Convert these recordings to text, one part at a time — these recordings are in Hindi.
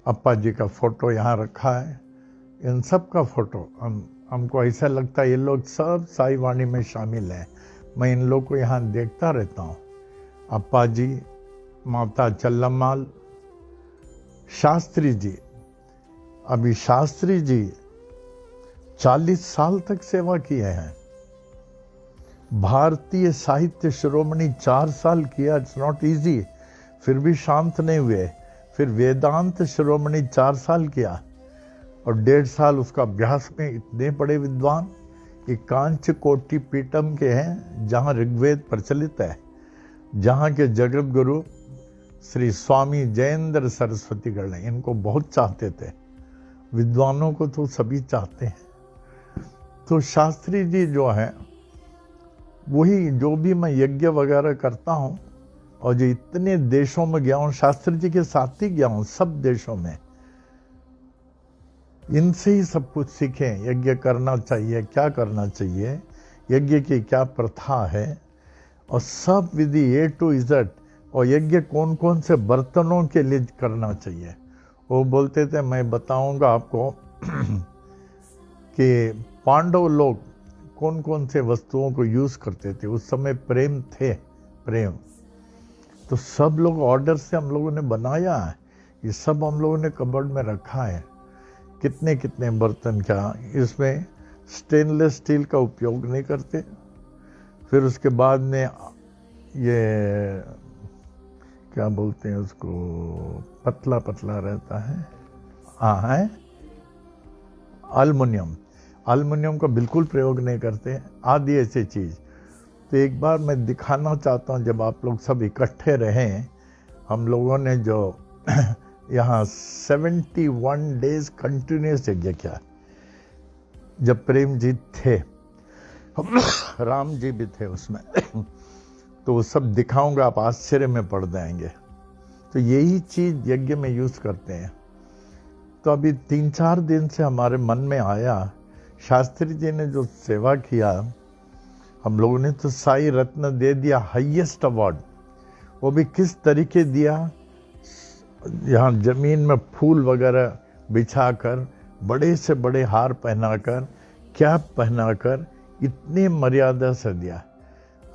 अप्पा जी का फोटो यहाँ रखा है, इन सब का फोटो हमको ऐसा लगता है ये लोग सब साई वाणी में शामिल हैं। मैं इन लोग को यहाँ देखता रहता हूँ। अप्पा जी, माता चल्लम्माल, शास्त्री जी। अभी शास्त्री जी 40 साल तक सेवा किए हैं। भारतीय साहित्य शिरोमणि 4 साल किया, इट्स नॉट इजी, फिर भी शांत नहीं हुए। फिर वेदांत शिरोमणि 4 साल किया और 1.5 साल उसका अभ्यास में इतने बड़े विद्वान। ये कांच कोटि पीठम के हैं जहाँ ऋग्वेद प्रचलित है, जहाँ के जगत गुरु श्री स्वामी जयेंद्र सरस्वती गण इनको बहुत चाहते थे। विद्वानों को तो सभी चाहते हैं। तो शास्त्री जी जो हैं, वही जो भी मैं यज्ञ वगैरह करता हूँ और जो इतने देशों में गया हूँ, शास्त्री जी के साथ ही गया हूँ सब देशों में, इनसे ही सब कुछ सीखें। यज्ञ करना चाहिए, क्या करना चाहिए, यज्ञ की क्या प्रथा है, और सब विधि A to Z, और यज्ञ कौन कौन से बर्तनों के लिए करना चाहिए। वो बोलते थे, मैं बताऊंगा आपको कि पांडव लोग कौन कौन से वस्तुओं को यूज करते थे। उस समय प्रेम थे, प्रेम तो सब लोग ऑर्डर से हम लोगों ने बनाया है। ये सब हम लोगों ने कबर्ड में रखा है। कितने कितने बर्तन, क्या इसमें स्टेनलेस स्टील का उपयोग नहीं करते। फिर उसके बाद में ये क्या बोलते हैं उसको, पतला पतला रहता है, हाँ है एल्युमिनियम। एल्युमिनियम का बिल्कुल प्रयोग नहीं करते, आदि ऐसी चीज। तो एक बार मैं दिखाना चाहता हूँ, जब आप लोग सब इकट्ठे रहें, हम लोगों ने जो यहाँ 71 डेज कंटिन्यूस यज्ञ किया, जब प्रेम जी थे, राम जी भी थे उसमें तो वो सब दिखाऊंगा, आप आश्चर्य में पड़ जाएंगे। तो यही चीज यज्ञ में यूज करते हैं। तो अभी 3-4 दिन से हमारे मन में आया, शास्त्री जी ने जो सेवा किया, हम लोगों ने तो साई रत्न दे दिया, हाईएस्ट अवार्ड। वो भी किस तरीके दिया, यहाँ जमीन में फूल वगैरह बिछाकर, बड़े से बड़े हार पहनाकर, कैप पहनाकर, इतनी मर्यादा से दिया।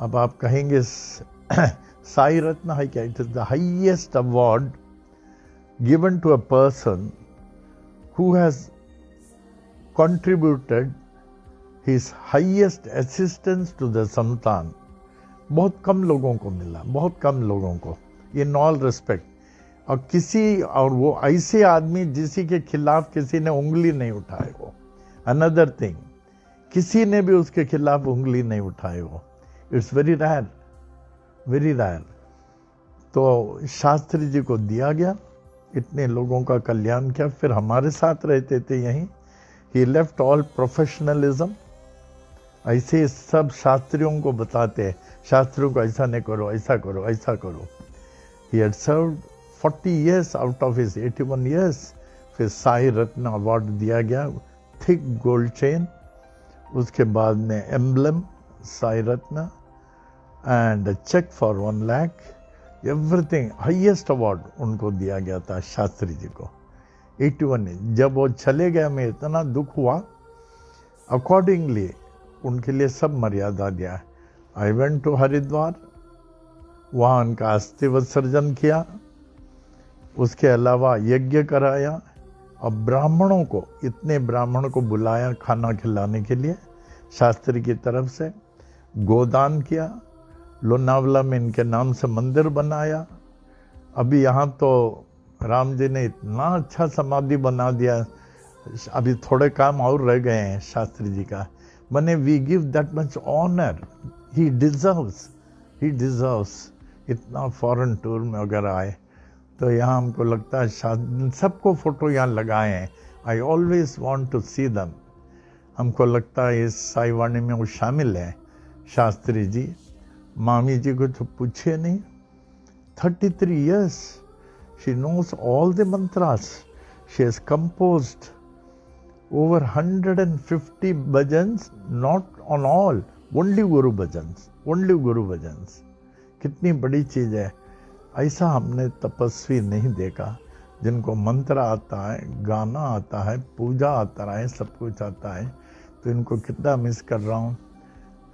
अब आप कहेंगे साई रत्न है क्या? It is the highest award given to a person who has contributed his highest assistance to the संतान। बहुत कम लोगों को मिला, बहुत कम लोगों को, इन ऑल रिस्पेक्ट। और किसी, और वो ऐसे आदमी जिसी के खिलाफ किसी ने उंगली नहीं उठाए हो। अनदर थिंग, किसी ने भी उसके खिलाफ उंगली नहीं उठाए हो। It's very rare, very rare. तो शास्त्री जी को दिया गया, इतने लोगों का कल्याण किया। फिर हमारे साथ रहते थे यहीं। He left all professionalism। ऐसे सब शास्त्रियों को बताते, शास्त्रियों को ऐसा नहीं करो, ऐसा करो, ऐसा करो। He had served 40 years out of his 81 years। फिर साई रत्न अवार्ड दिया गया, थिक गोल्ड चेन, उसके बाद में emblem Sai Ratna and cheque for 1 lakh, everything. Highest award उनको दिया गया था शास्त्री जी को 81। जब वो चले गए, मैं इतना दुख हुआ। अकॉर्डिंगली उनके लिए सब मर्यादा दिया। आई वेंट टू हरिद्वार, वहाँ उनका अस्थि विसर्जन किया, उसके अलावा यज्ञ कराया, और ब्राह्मणों को, इतने ब्राह्मण को बुलाया खाना खिलाने के लिए शास्त्री की तरफ से। गोदान किया, लोनावला में इनके नाम से मंदिर बनाया। अभी यहाँ तो राम जी ने इतना अच्छा समाधि बना दिया, अभी थोड़े काम और रह गए हैं शास्त्री जी का। मैंने we give that much honour, he deserves, he deserves. इतना फॉरेन टूर में अगर आए तो यहाँ हमको लगता है सबको फोटो यहाँ लगाए हैं। I always want to see them. हमको लगता है इस साई वाणी में वो शामिल है। शास्त्री जी, मामी जी को तो पूछे नहीं, 33 years she knows all the mantras। She has composed over 150 bhajans, not on all, only Guru bhajans, only Guru bhajans। कितनी बड़ी चीज है, ऐसा हमने तपस्वी नहीं देखा। जिनको मंत्र आता है, गाना आता है, पूजा आता है, सब कुछ आता है, तो इनको कितना मिस कर रहा हूँ।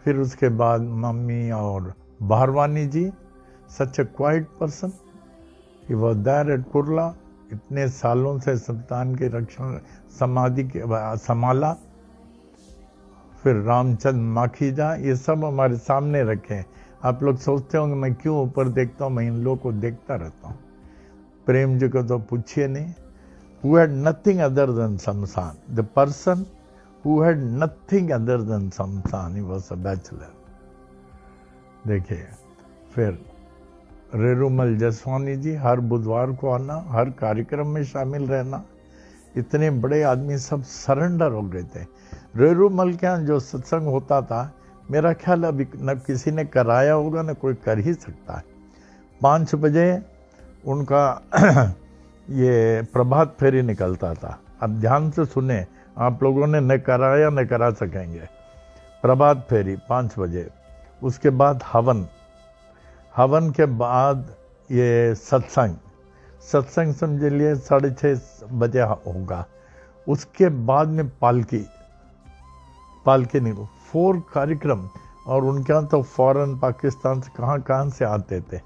फिर उसके बाद मम्मी और Barwani ji, such a quite person, he was there at Kurla, इतने सालों से सुल्तान की रक्षा समाधि के संभाला। फिर रामचंद्र माखीजा, ये सब हमारे सामने रखे हैं। आप लोग सोचते होंगे मैं क्यों ऊपर देखता हूँ, मैं इन लोगों को देखता रहता हूँ। प्रेम जी को तो पूछिए नहीं, who had nothing other than Samsan, the person who had nothing other than Samsan, he was a bachelor। देखिए, फिर रेरूमल जसवानी जी, हर बुधवार को आना, हर कार्यक्रम में शामिल रहना। इतने बड़े आदमी सब सरेंडर हो गए थे। रेरूमल के यहाँ जो सत्संग होता था, मेरा ख्याल अभी न किसी ने कराया होगा न कोई कर ही सकता है। 5 बजे उनका ये प्रभात फेरी निकलता था। अब ध्यान से सुने, आप लोगों ने न कराया न करा सकेंगे। प्रभात फेरी 5 बजे, उसके बाद हवन, हवन के बाद ये सत्संग, सत्संग समझ लिए 6:30 बजे होगा। उसके बाद में पालकी, पालकी नहीं, 4 कार्यक्रम। और उनके यहाँ तो फॉरेन पाकिस्तान से कहाँ से आते थे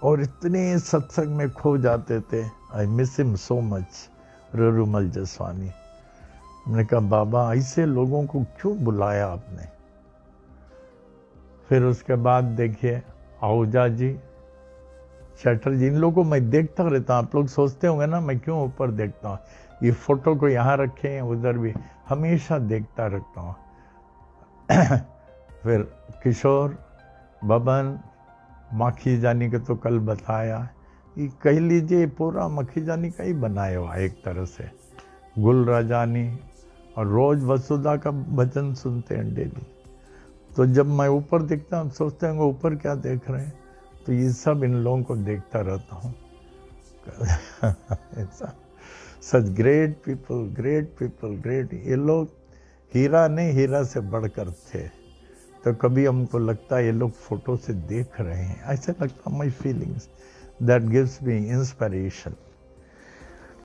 और इतने सत्संग में खो जाते थे। I miss him so much, Rerumal Jaswani. हमने कहा बाबा ऐसे लोगों को क्यों बुलाया आपने। फिर उसके बाद देखिए आहूजा जी, चैटर्जी, इन लोगों को मैं देखता रहता हूँ। आप लोग सोचते होंगे ना मैं क्यों ऊपर देखता हूँ, ये फोटो को यहाँ रखे हैं, उधर भी हमेशा देखता रहता हूँ। फिर किशोर, बबन, माखीजानी के तो कल बताया, ये कह लीजिए पूरा माखीजानी का ही बनाया हुआ एक तरह से। गुल राजानी, और रोज वसुधा का भजन सुनते हैं डेली। तो जब मैं ऊपर देखता हूँ सोचते हैं ऊपर क्या देख रहे हैं, तो ये सब इन लोगों को देखता रहता हूँ। Such great people, great people, great. ये लोग हीरा नहीं, हीरा से बढ़कर थे। तो कभी हमको लगता है ये लोग फोटो से देख रहे हैं, ऐसे लगता है। My feelings that gives me inspiration.